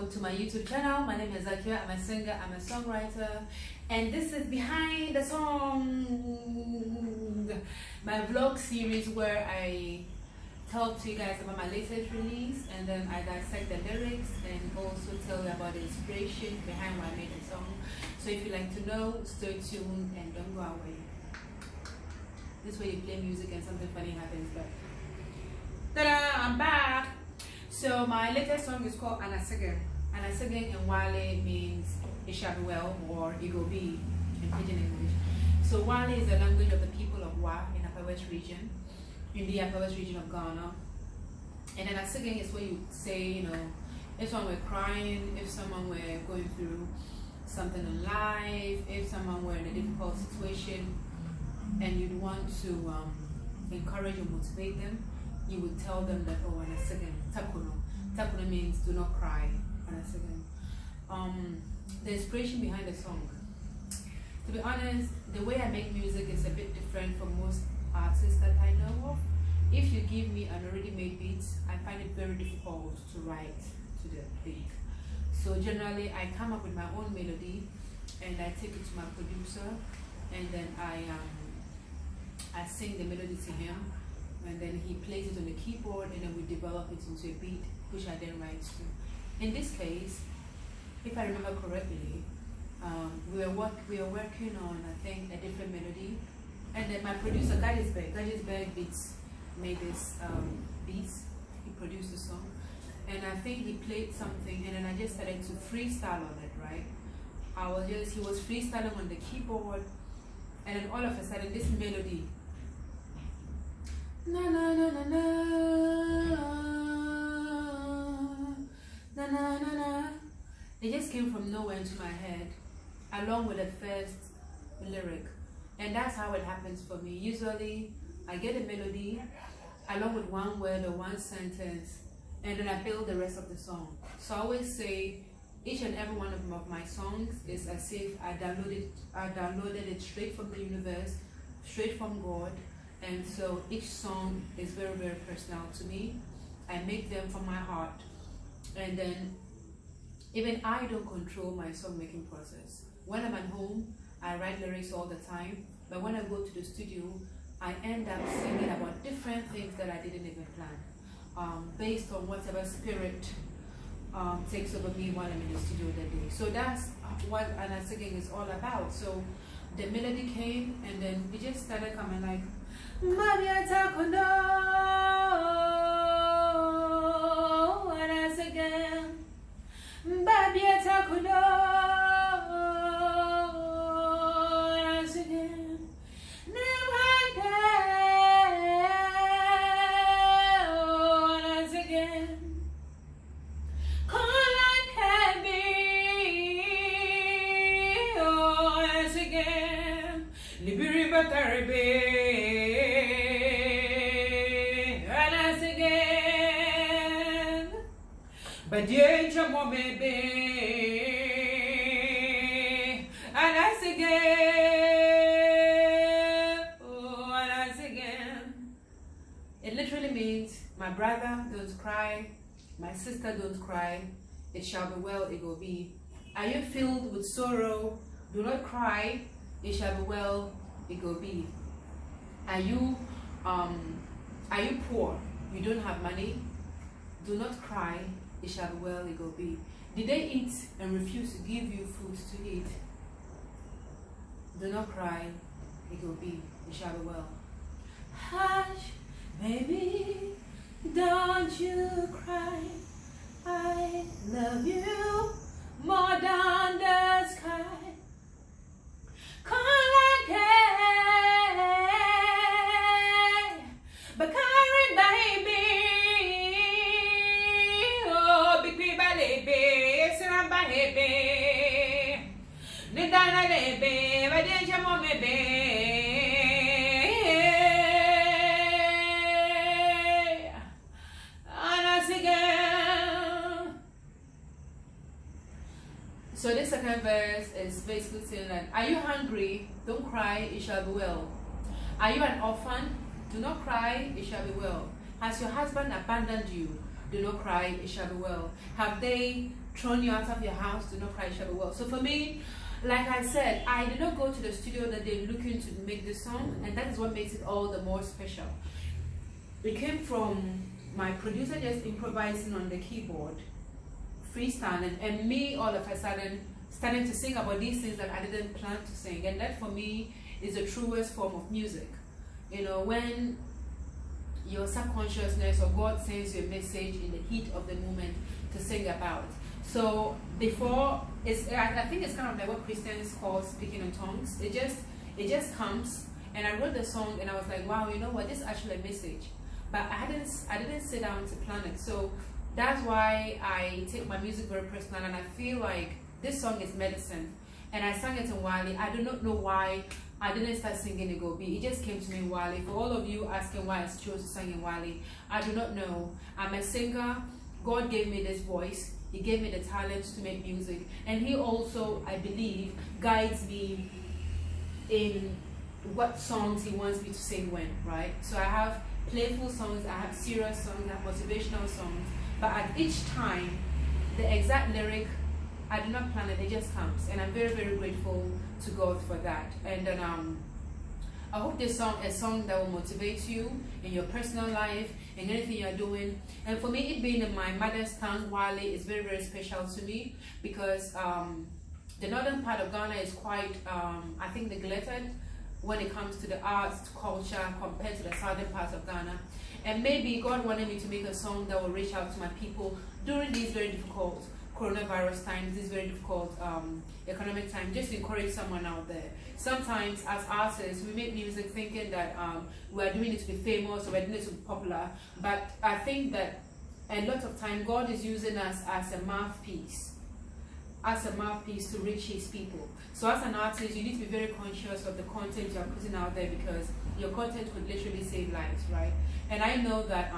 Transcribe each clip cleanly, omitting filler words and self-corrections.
welcome to my YouTube channel. My name is Zakia. I'm a singer, I'm a songwriter, and this is Behind the Song, my vlog series where I talk to you guys about my latest release, and then I dissect the lyrics and also tell you about the inspiration behind why I made the song. So if you like to know, stay tuned and don't go away. This way you play music and something funny happens. But ta-da! I'm back. So my latest song is called Anasigin. Anasigin in Wale means it shall be well, or it will be in Pidgin English. So Wale is the language of the people of Wa in Upper West region, in the Upper West region of Ghana. And then Anasigin is where you say, you know, if someone were crying, if someone were going through something in life, if someone were in a difficult situation, and you'd want to encourage or motivate them, you would tell them that, oh, Anasigin, takuno. Takuno means do not cry, Anasigin. The inspiration behind the song. To be honest, the way I make music is a bit different from most artists that I know of. If you give me an already made beat, I find it very difficult to write to the beat. So generally, I come up with my own melody and I take it to my producer, and then I sing the melody to him, and then he plays it on the keyboard, and then we develop it into a beat, which I then write to. In this case, if I remember correctly, we were working on, I think, a different melody, and then my producer Gadzisberg beats made this beats. He produced the song, and I think he played something, and then I just started to freestyle on it. Right? He was freestyling on the keyboard, and then all of a sudden this melody. Na na na na na na na na na. It just came from nowhere into my head, along with the first lyric, and that's how it happens for me. Usually, I get a melody, along with one word or one sentence, and then I build the rest of the song. So I always say, each and every one of my songs is as if I downloaded it straight from the universe, straight from God. And so each song is very, very personal to me. I make them from my heart. And then even I don't control my song making process. When I'm at home, I write lyrics all the time. But when I go to the studio, I end up singing about different things that I didn't even plan, based on whatever spirit takes over me while I'm in the studio that day. So that's what Anasigin is all about. So the melody came, and then we just started coming like, Mabia takuno, Anasigin, Mabia takuno, Anasigin, Nemhake, Anasigin, Kolan kabi, Anasigin, Libiri bataribe. But yeah, more baby, Anasigin, oh, Anasigin. It literally means, my brother, don't cry, my sister, don't cry, it shall be well, it will be. Are you filled with sorrow? Do not cry, it shall be well, it will be. Are you poor? You don't have money? Do not cry, it shall be well, it will be. Did they eat and refuse to give you food to eat? Do not cry, it will be, it shall be well. Hush, baby, don't you cry. I love you more than the sky. Call again, but carry baby. So this second verse is basically saying that, are you hungry? Don't cry, it shall be well. Are you an orphan? Do not cry, it shall be well. Has your husband abandoned you? do not cry, it shall be well. Have they thrown you out of your house? Do not cry, it shall be well. So for me, like I said, I did not go to the studio that they're looking to make the song, and that is what makes it all the more special. It came from my producer just improvising on the keyboard, freestyling, and me all of a sudden starting to sing about these things that I didn't plan to sing. And that for me is the truest form of music. You know, when your subconsciousness or God sends you a message in the heat of the moment to sing about. So before, I think it's kind of like what Christians call speaking in tongues. It just comes, and I wrote the song and I was like, wow, you know what, this is actually a message. But I didn't sit down to plan it. So that's why I take my music very personal, and I feel like this song is medicine. And I sang it in Wali. I do not know why I didn't start singing in Gobi. It just came to me in Wali. For all of you asking why I chose to sing in Wali, I do not know. I'm a singer. God gave me this voice. He gave me the talent to make music. And He also, I believe, guides me in what songs He wants me to sing when, right? So I have playful songs, I have serious songs, I have motivational songs. But at each time, the exact lyric, I do not plan it, it just comes. And I'm very, very grateful to God for that. And then I hope this song is a song that will motivate you in your personal life, in anything you're doing. And for me, it being in my mother's tongue, Wali, is very, very special to me, because the northern part of Ghana is quite, I think, neglected when it comes to the arts, culture, compared to the southern parts of Ghana. And maybe God wanted me to make a song that will reach out to my people during these very difficult coronavirus times, these very difficult economic times, just to encourage someone out there. Sometimes as artists, we make music thinking that we're doing it to be famous or we're doing it to be popular, but I think that a lot of time God is using us as a mouthpiece to reach His people. So as an artist, you need to be very conscious of the content you're putting out there, because your content could literally save lives, right? And I know that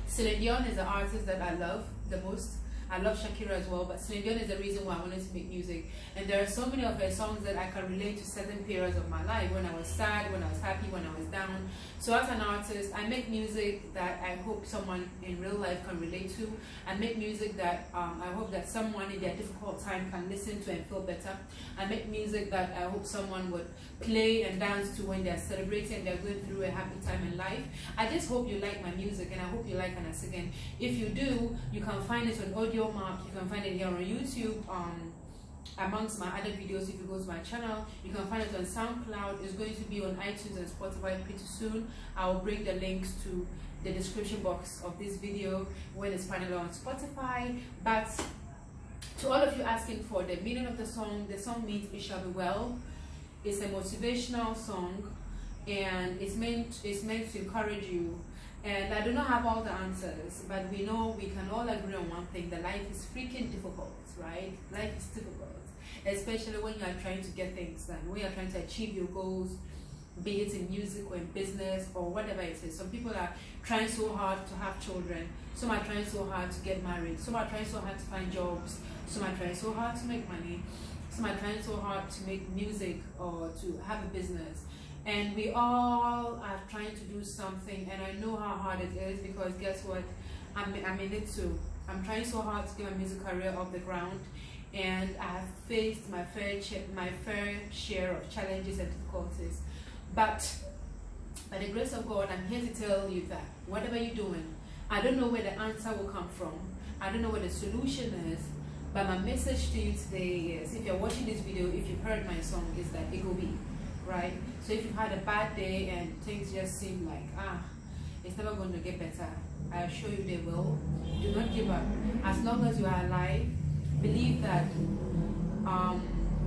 Celine Dion is the artist that I love the most. I love Shakira as well, but Celine Dion is the reason why I wanted to make music. And there are so many of her songs that I can relate to certain periods of my life, when I was sad, when I was happy, when I was down. So as an artist, I make music that I hope someone in real life can relate to. I make music that I hope that someone in their difficult time can listen to and feel better. I make music that I hope someone would play and dance to when they're celebrating and they're going through a happy time in life. I just hope you like my music, and I hope you like Anasigin. If you do, you can find it on Audio Mark. You can find it here on YouTube. Amongst my other videos, if you go to my channel, you can find it on SoundCloud. It's going to be on iTunes and Spotify pretty soon. I will bring the links to the description box of this video when it's finally on Spotify. But to all of you asking for the meaning of the song means "It shall be well." It's a motivational song, and it's meant to encourage you. And I do not have all the answers, but we know we can all agree on one thing: that life is freaking difficult, right? Life is difficult, especially when you are trying to get things done, when you are trying to achieve your goals, be it in music or in business or whatever it is. Some people are trying so hard to have children, some are trying so hard to get married, some are trying so hard to find jobs, some are trying so hard to make money, some are trying so hard to make music or to have a business. And we all are trying to do something, and I know how hard it is, because guess what? I'm in it too. I'm trying so hard to get my music career off the ground, and I have faced my fair share of challenges and difficulties. But by the grace of God, I'm here to tell you that whatever you're doing, I don't know where the answer will come from. I don't know what the solution is, but my message to you today is, if you're watching this video, if you've heard my song, is that it will be. Right? So if you've had a bad day and things just seem like, it's never going to get better, I assure you they will. Do not give up. As long as you are alive, believe that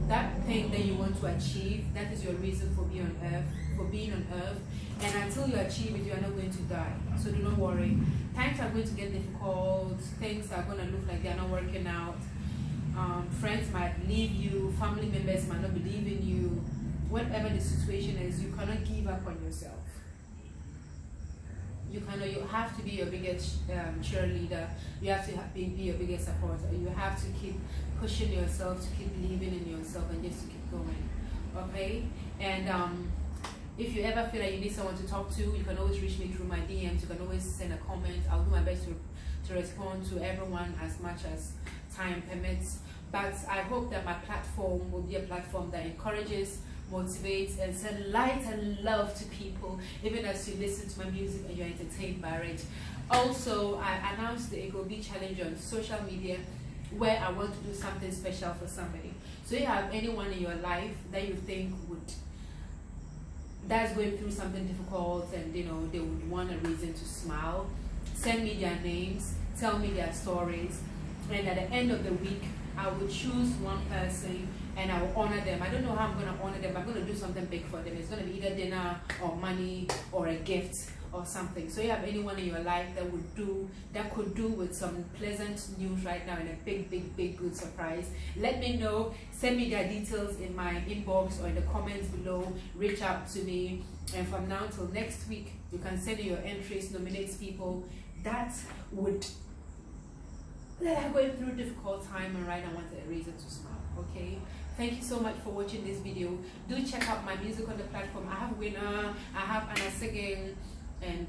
that thing that you want to achieve, that is your reason for being on earth. And until you achieve it, you are not going to die. So do not worry. Times are going to get difficult. Things are going to look like they are not working out. Friends might leave you. Family members might not believe in you. Whatever the situation is, you cannot give up on yourself. You have to be your biggest cheerleader. You have to be your biggest supporter. You have to keep pushing yourself, to keep believing in yourself, and just to keep going. Okay? And If you ever feel like you need someone to talk to, you can always reach me through my DMs. You can always send a comment. I'll do my best to respond to everyone as much as time permits. But I hope that my platform will be a platform that encourages, motivates, and sends light and love to people, even as you listen to my music and you're entertained by it. Also, I announced the Ego Be Challenge on social media, where I want to do something special for somebody. So if you have anyone in your life that you think that's going through something difficult, and they would want a reason to smile, send me their names, tell me their stories, and at the end of the week I will choose one person and I will honor them. I don't know how I'm going to honor them. I'm going to do something big for them. It's going to be either dinner or money or a gift or something. So you have anyone in your life that could do with some pleasant news right now and a big good surprise, let me know. Send me their details in my inbox or in the comments below. Reach out to me, and from now till next week you can send your entries, nominate people that are going through a difficult time and right now want a reason to smile. Okay, thank you so much for watching this video. Do check out my music on the platform. I have Winner, I have Anasigin, and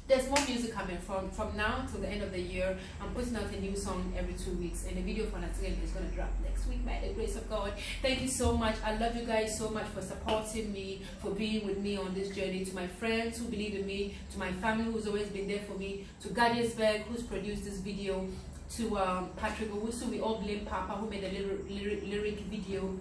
there's more music coming from now till the end of the year. I'm putting out a new song every 2 weeks, and the video for Anasigin is going to drop next week by the grace of God. Thank you so much. I love you guys so much for supporting me, for being with me on this journey. To my friends who believe in me, to my family who's always been there for me, to Gadzisberg who's produced this video, to Patrick Owusu, we all blame Papa who made a lyric video,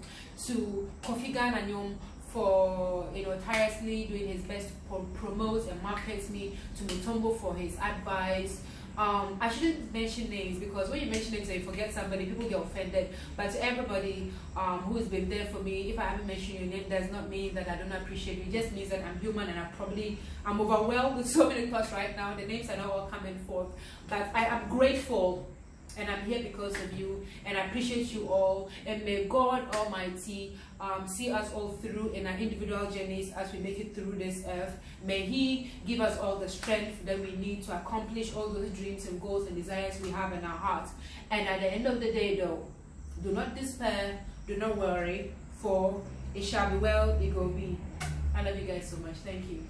to Kofi Gananyom for tirelessly doing his best to promote and market me, to Mutombo for his advice. I shouldn't mention names, because when you mention names and you forget somebody, people get offended. But to everybody who has been there for me, if I haven't mentioned your name, does not mean that I don't appreciate you. It just means that I'm human and I'm overwhelmed with so many thoughts right now. The names are not all coming forth, but I am grateful. And I'm here because of you, and I appreciate you all. And may God Almighty see us all through in our individual journeys as we make it through this earth. May He give us all the strength that we need to accomplish all those dreams and goals and desires we have in our hearts. And at the end of the day, though, do not despair, do not worry, for it shall be well, it will be. I love you guys so much. Thank you.